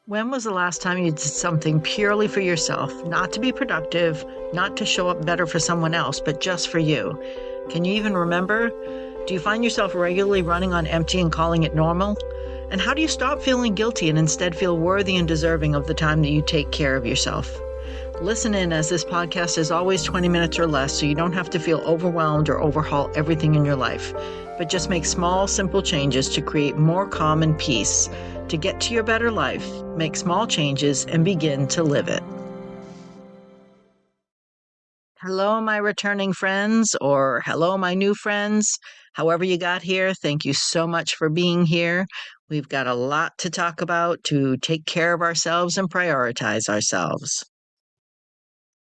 When was the last time you did something purely for yourself, not to be productive, not to show up better for someone else, but just for you? Can you even remember? Do you find yourself regularly running on empty and calling it normal? And how do you stop feeling guilty and instead feel worthy and deserving of the time that you take care of yourself? Listen in, as this podcast is always 20 minutes or less, so you don't have to feel overwhelmed or overhaul everything in your life, but just make small, simple changes to create more calm and peace. To get to your better life, make small changes and begin to live it. Hello, my returning friends, or hello, my new friends. However you got here, thank you so much for being here. We've got a lot to talk about to take care of ourselves and prioritize ourselves.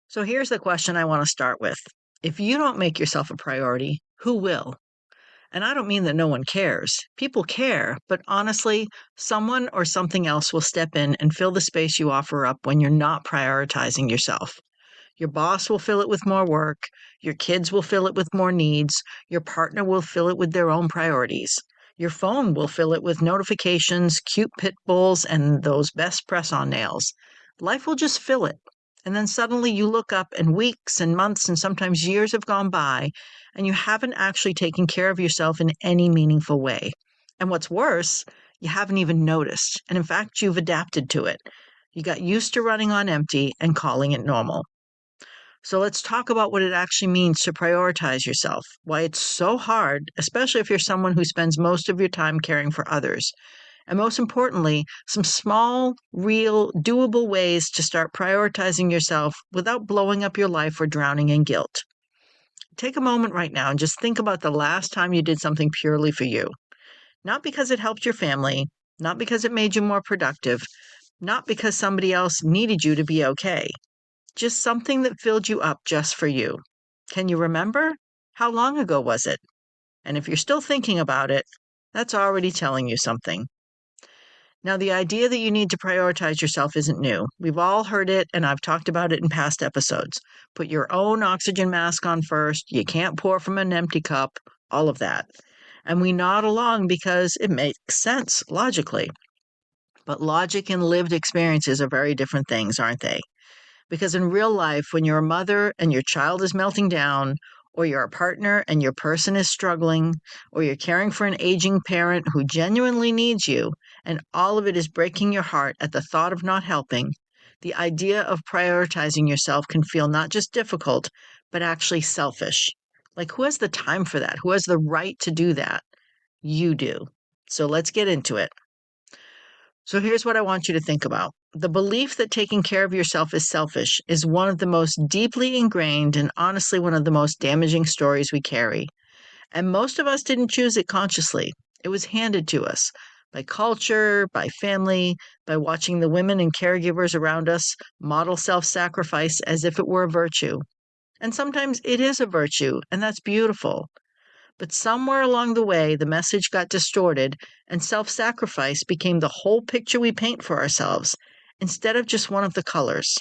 So here's the question I want to start with. If you don't make yourself a priority, who will? And I don't mean that no one cares. People care, but honestly, someone or something else will step in and fill the space you offer up when you're not prioritizing yourself. Your boss will fill it with more work. Your kids will fill it with more needs. Your partner will fill it with their own priorities. Your phone will fill it with notifications, cute pit bulls, and those best press-on nails. Life will just fill it. And then suddenly you look up and weeks and months and sometimes years have gone by and you haven't actually taken care of yourself in any meaningful way. And what's worse, you haven't even noticed. And in fact, you've adapted to it. You got used to running on empty and calling it normal. So let's talk about what it actually means to prioritize yourself, why it's so hard, especially if you're someone who spends most of your time caring for others. And most importantly, some small, real, doable ways to start prioritizing yourself without blowing up your life or drowning in guilt. Take a moment right now and just think about the last time you did something purely for you. Not because it helped your family, not because it made you more productive, not because somebody else needed you to be okay. Just something that filled you up just for you. Can you remember? How long ago was it? And if you're still thinking about it, that's already telling you something. Now, the idea that you need to prioritize yourself isn't new. We've all heard it, and I've talked about it in past episodes. Put your own oxygen mask on first. You can't pour from an empty cup, all of that. And we nod along because it makes sense logically. But logic and lived experiences are very different things, aren't they? Because in real life, when you're a mother and your child is melting down, or you're a partner and your person is struggling, or you're caring for an aging parent who genuinely needs you, and all of it is breaking your heart at the thought of not helping, the idea of prioritizing yourself can feel not just difficult, but actually selfish. Like, who has the time for that? Who has the right to do that? You do. So let's get into it. So here's what I want you to think about. The belief that taking care of yourself is selfish is one of the most deeply ingrained and honestly one of the most damaging stories we carry. And most of us didn't choose it consciously. It was handed to us by culture, by family, by watching the women and caregivers around us model self-sacrifice as if it were a virtue. And sometimes it is a virtue, and that's beautiful. But somewhere along the way, the message got distorted, and self-sacrifice became the whole picture we paint for ourselves, instead of just one of the colors.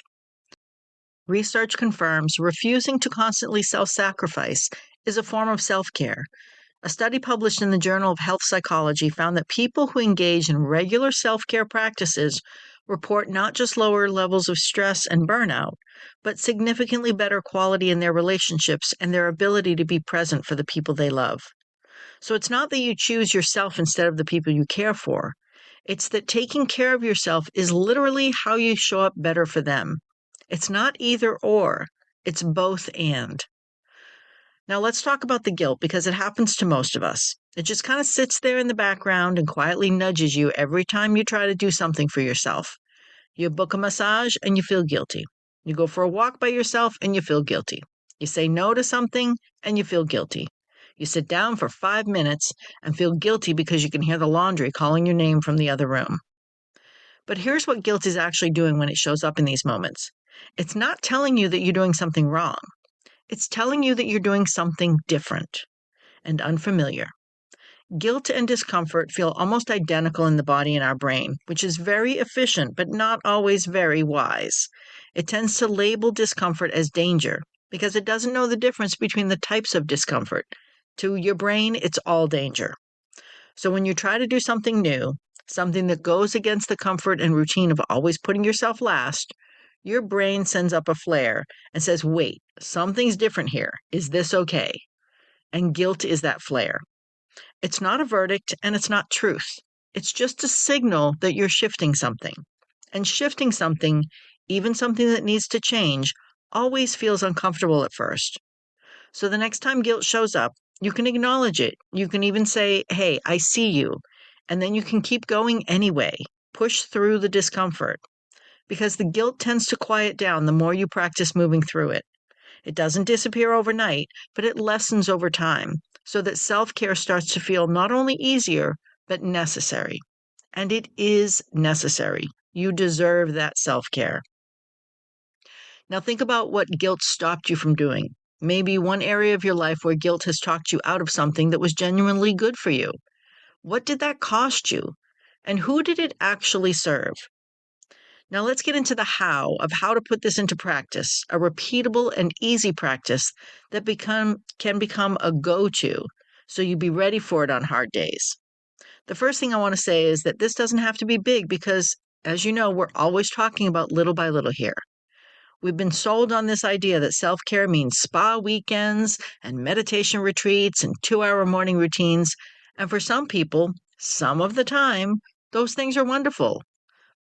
Research confirms refusing to constantly self-sacrifice is a form of self-care. A study published in the Journal of Health Psychology found that people who engage in regular self-care practices report not just lower levels of stress and burnout, but significantly better quality in their relationships and their ability to be present for the people they love. So it's not that you choose yourself instead of the people you care for. It's that taking care of yourself is literally how you show up better for them. It's not either or, it's both and. Now let's talk about the guilt because it happens to most of us. It just kind of sits there in the background and quietly nudges you every time you try to do something for yourself. You book a massage and you feel guilty. You go for a walk by yourself and you feel guilty. You say no to something and you feel guilty. You sit down for 5 minutes and feel guilty because you can hear the laundry calling your name from the other room. But here's what guilt is actually doing when it shows up in these moments. It's not telling you that you're doing something wrong. It's telling you that you're doing something different and unfamiliar. Guilt and discomfort feel almost identical in the body and our brain, which is very efficient but not always very wise. It tends to label discomfort as danger because it doesn't know the difference between the types of discomfort. To your brain, it's all danger. So when you try to do something new, something that goes against the comfort and routine of always putting yourself last, your brain sends up a flare and says, wait, something's different here. Is this okay? And guilt is that flare. It's not a verdict and it's not truth. It's just a signal that you're shifting something. And shifting something, even something that needs to change, always feels uncomfortable at first. So the next time guilt shows up, you can acknowledge it. You can even say, hey, I see you. And then you can keep going anyway. Push through the discomfort. Because the guilt tends to quiet down the more you practice moving through it. It doesn't disappear overnight, but it lessens over time, so that self-care starts to feel not only easier, but necessary. And it is necessary. You deserve that self-care. Now think about what guilt stopped you from doing. Maybe one area of your life where guilt has talked you out of something that was genuinely good for you. What did that cost you? And who did it actually serve? Now let's get into the how of how to put this into practice, a repeatable and easy practice that can become a go-to, so you be ready for it on hard days. The first thing I want to say is that this doesn't have to be big because, as you know, we're always talking about little by little here. We've been sold on this idea that self-care means spa weekends and meditation retreats and 2-hour morning routines. And for some people, some of the time, those things are wonderful.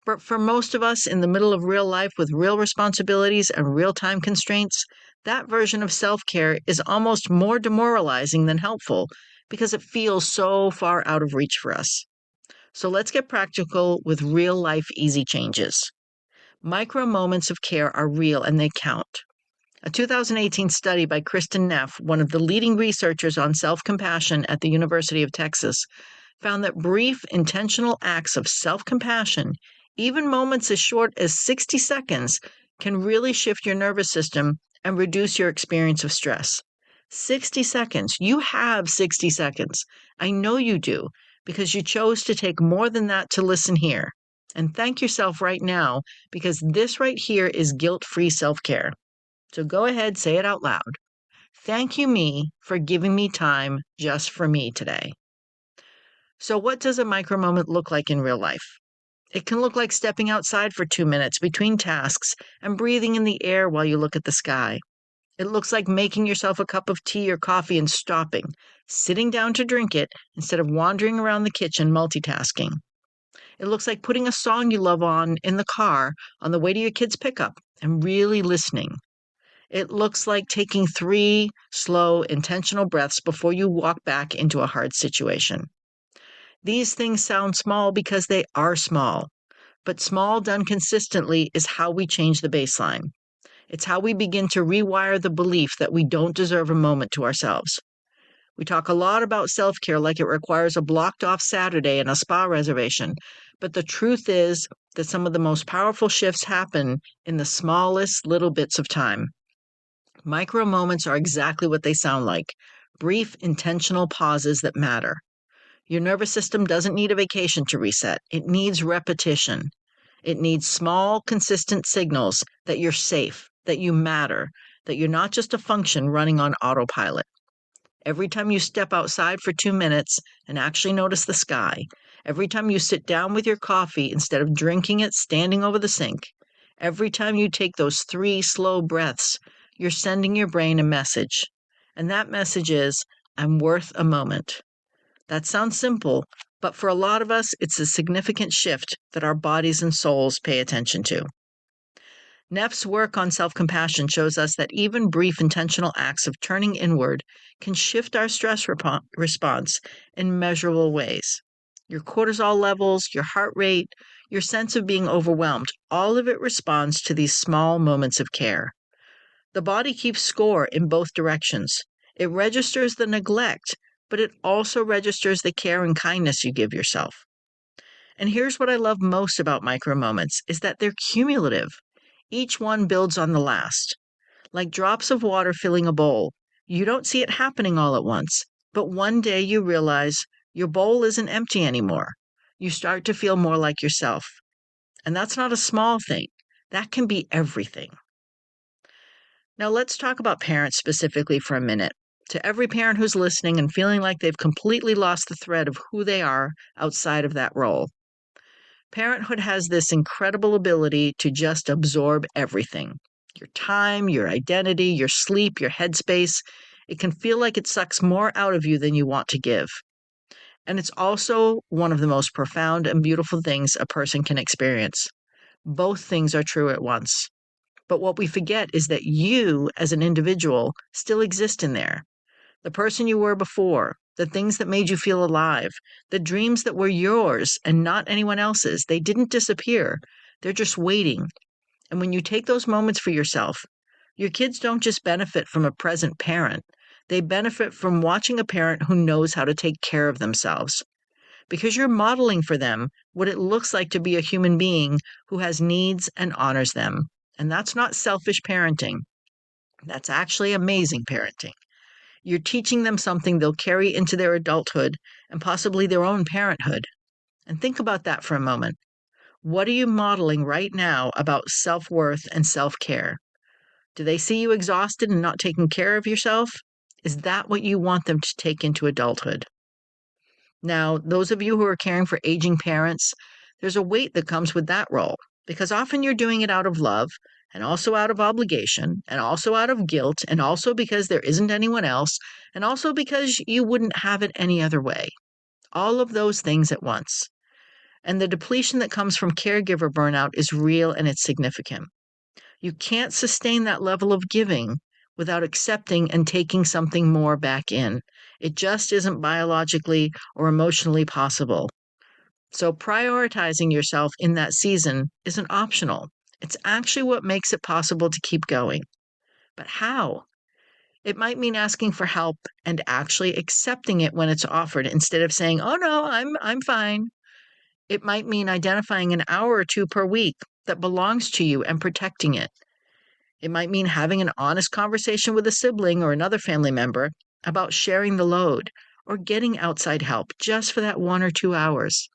But for most of us in the middle of real life with real responsibilities and real time constraints, that version of self-care is almost more demoralizing than helpful because it feels so far out of reach for us. So let's get practical with real life easy changes. Micro moments of care are real and they count. A 2018 study by Kristin Neff, one of the leading researchers on self-compassion at the University of Texas, found that brief, intentional acts of self-compassion, even moments as short as 60 seconds, can really shift your nervous system and reduce your experience of stress. 60 seconds. You have 60 seconds. I know you do, because you chose to take more than that to listen here. And thank yourself right now, because this right here is guilt-free self-care. So go ahead, say it out loud. Thank you, me, for giving me time just for me today. So what does a micro moment look like in real life? It can look like stepping outside for 2 minutes between tasks and breathing in the air while you look at the sky. It looks like making yourself a cup of tea or coffee and stopping, sitting down to drink it instead of wandering around the kitchen multitasking. It looks like putting a song you love on in the car on the way to your kid's pickup and really listening. It looks like taking 3 slow, intentional breaths before you walk back into a hard situation. These things sound small because they are small, but small done consistently is how we change the baseline. It's how we begin to rewire the belief that we don't deserve a moment to ourselves. We talk a lot about self-care like it requires a blocked-off Saturday and a spa reservation, but the truth is that some of the most powerful shifts happen in the smallest little bits of time. Micro moments are exactly what they sound like, brief, intentional pauses that matter. Your nervous system doesn't need a vacation to reset. It needs repetition. It needs small, consistent signals that you're safe, that you matter, that you're not just a function running on autopilot. Every time you step outside for 2 minutes and actually notice the sky, every time you sit down with your coffee instead of drinking it standing over the sink, every time you take those 3 slow breaths, you're sending your brain a message. And that message is, I'm worth a moment. That sounds simple, but for a lot of us, it's a significant shift that our bodies and souls pay attention to. Neff's work on self-compassion shows us that even brief intentional acts of turning inward can shift our stress response in measurable ways. Your cortisol levels, your heart rate, your sense of being overwhelmed, all of it responds to these small moments of care. The body keeps score in both directions. It registers the neglect, but it also registers the care and kindness you give yourself. And here's what I love most about micro moments is that they're cumulative. Each one builds on the last. Like drops of water filling a bowl. You don't see it happening all at once, but one day you realize your bowl isn't empty anymore. You start to feel more like yourself. And that's not a small thing. That can be everything. Now let's talk about parents specifically for a minute. To every parent who's listening and feeling like they've completely lost the thread of who they are outside of that role, Parenthood has this incredible ability to just absorb everything. Your time, your identity, your sleep, your headspace. It can feel like it sucks more out of you than you want to give. And it's also one of the most profound and beautiful things a person can experience. Both things are true at once. But what we forget is that you, as an individual, still exist in there. The person you were before, the things that made you feel alive, the dreams that were yours and not anyone else's, they didn't disappear. They're just waiting. And when you take those moments for yourself, your kids don't just benefit from a present parent, they benefit from watching a parent who knows how to take care of themselves. Because you're modeling for them what it looks like to be a human being who has needs and honors them. And that's not selfish parenting. That's actually amazing parenting. You're teaching them something they'll carry into their adulthood and possibly their own parenthood. And think about that for a moment. What are you modeling right now about self-worth and self-care? Do they see you exhausted and not taking care of yourself? Is that what you want them to take into adulthood? Now, those of you who are caring for aging parents, there's a weight that comes with that role because often you're doing it out of love and also out of obligation and also out of guilt and also because there isn't anyone else and also because you wouldn't have it any other way. All of those things at once. And the depletion that comes from caregiver burnout is real and it's significant. You can't sustain that level of giving without accepting and taking something more back in. It just isn't biologically or emotionally possible. So prioritizing yourself in that season isn't optional. It's actually what makes it possible to keep going. But how? It might mean asking for help and actually accepting it when it's offered instead of saying, "Oh no, I'm fine." It might mean identifying an hour or two per week that belongs to you and protecting it. It might mean having an honest conversation with a sibling or another family member about sharing the load or getting outside help just for that 1 or 2 hours.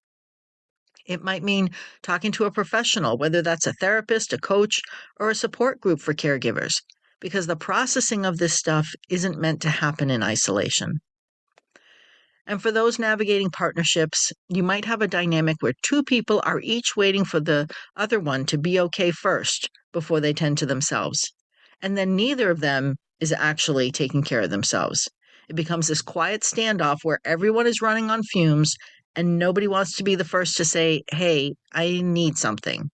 It might mean talking to a professional, whether that's a therapist, a coach, or a support group for caregivers, because the processing of this stuff isn't meant to happen in isolation. And for those navigating partnerships, you might have a dynamic where two people are each waiting for the other one to be okay first before they tend to themselves. And then neither of them is actually taking care of themselves. It becomes this quiet standoff where everyone is running on fumes and nobody wants to be the first to say, "Hey, I need something."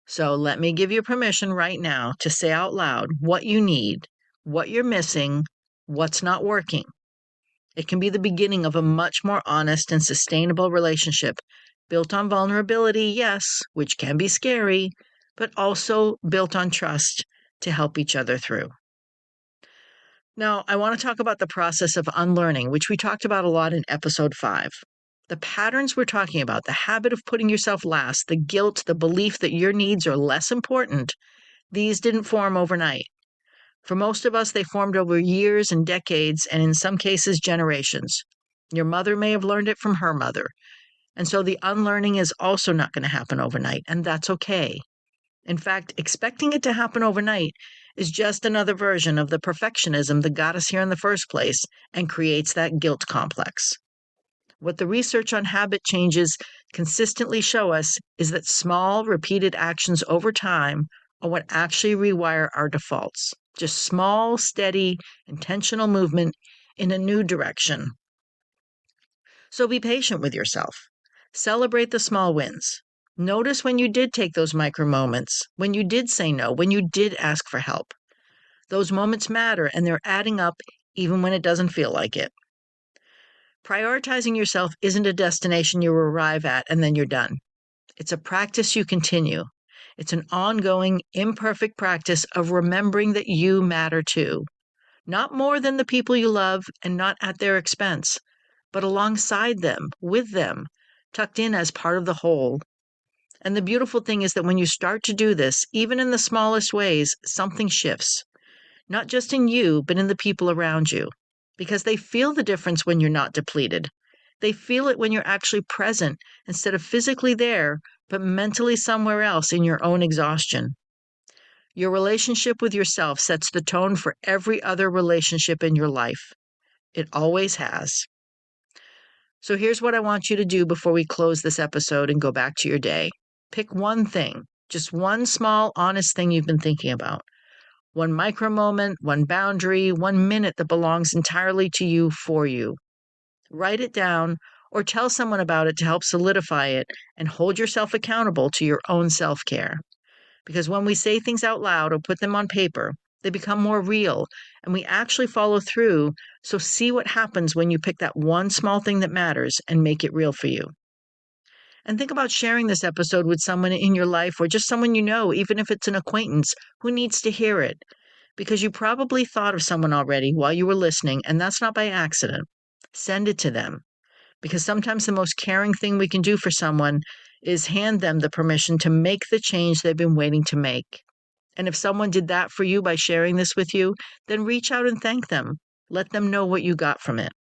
So let me give you permission right now to say out loud what you need, what you're missing, what's not working. It can be the beginning of a much more honest and sustainable relationship, built on vulnerability, yes, which can be scary, but also built on trust to help each other through. Now, I want to talk about the process of unlearning, which we talked about a lot in episode 5. The patterns we're talking about, the habit of putting yourself last, the guilt, the belief that your needs are less important, these didn't form overnight. For most of us, they formed over years and decades, and in some cases, generations. Your mother may have learned it from her mother. And so the unlearning is also not going to happen overnight, and that's okay. In fact, expecting it to happen overnight is just another version of the perfectionism that got us here in the first place and creates that guilt complex. What the research on habit changes consistently show us is that small, repeated actions over time are what actually rewire our defaults. Just small, steady, intentional movement in a new direction. So be patient with yourself. Celebrate the small wins. Notice when you did take those micro moments, when you did say no, when you did ask for help. Those moments matter and they're adding up even when it doesn't feel like it. Prioritizing yourself isn't a destination you arrive at and then you're done. It's a practice you continue. It's an ongoing, imperfect practice of remembering that you matter too. Not more than the people you love and not at their expense, but alongside them, with them, tucked in as part of the whole. And the beautiful thing is that when you start to do this, even in the smallest ways, something shifts. Not just in you, but in the people around you. Because they feel the difference when you're not depleted. They feel it when you're actually present instead of physically there, but mentally somewhere else in your own exhaustion. Your relationship with yourself sets the tone for every other relationship in your life. It always has. So here's what I want you to do before we close this episode and go back to your day. Pick one thing, just one small, honest thing you've been thinking about. One micro moment, one boundary, 1 minute that belongs entirely to you for you. Write it down or tell someone about it to help solidify it and hold yourself accountable to your own self-care. Because when we say things out loud or put them on paper, they become more real and we actually follow through. So see what happens when you pick that one small thing that matters and make it real for you. And think about sharing this episode with someone in your life or just someone you know, even if it's an acquaintance who needs to hear it. Because you probably thought of someone already while you were listening, and that's not by accident. Send it to them. Because sometimes the most caring thing we can do for someone is hand them the permission to make the change they've been waiting to make. And if someone did that for you by sharing this with you, then reach out and thank them. Let them know what you got from it.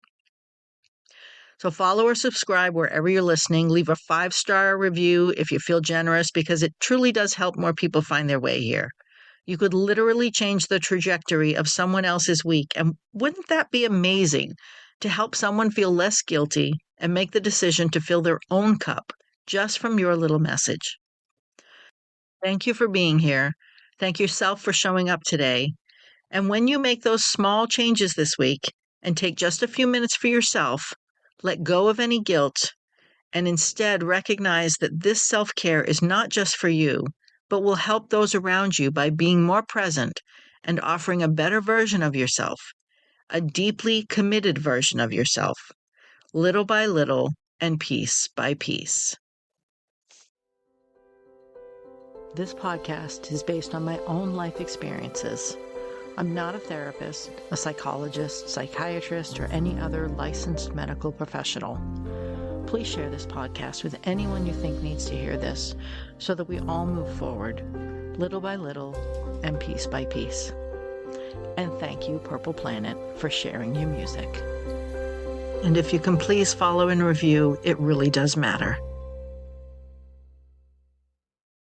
So follow or subscribe wherever you're listening. Leave a 5-star review if you feel generous, because it truly does help more people find their way here. You could literally change the trajectory of someone else's week. And wouldn't that be amazing to help someone feel less guilty and make the decision to fill their own cup just from your little message? Thank you for being here. Thank yourself for showing up today. And when you make those small changes this week and take just a few minutes for yourself, let go of any guilt and instead recognize that this self-care is not just for you, but will help those around you by being more present and offering a better version of yourself, a deeply committed version of yourself, little by little and piece by piece. This podcast is based on my own life experiences. I'm not a therapist, a psychologist, psychiatrist, or any other licensed medical professional. Please share this podcast with anyone you think needs to hear this so that we all move forward, little by little and piece by piece. And thank you, Purple Planet, for sharing your music. And if you can please follow and review, it really does matter.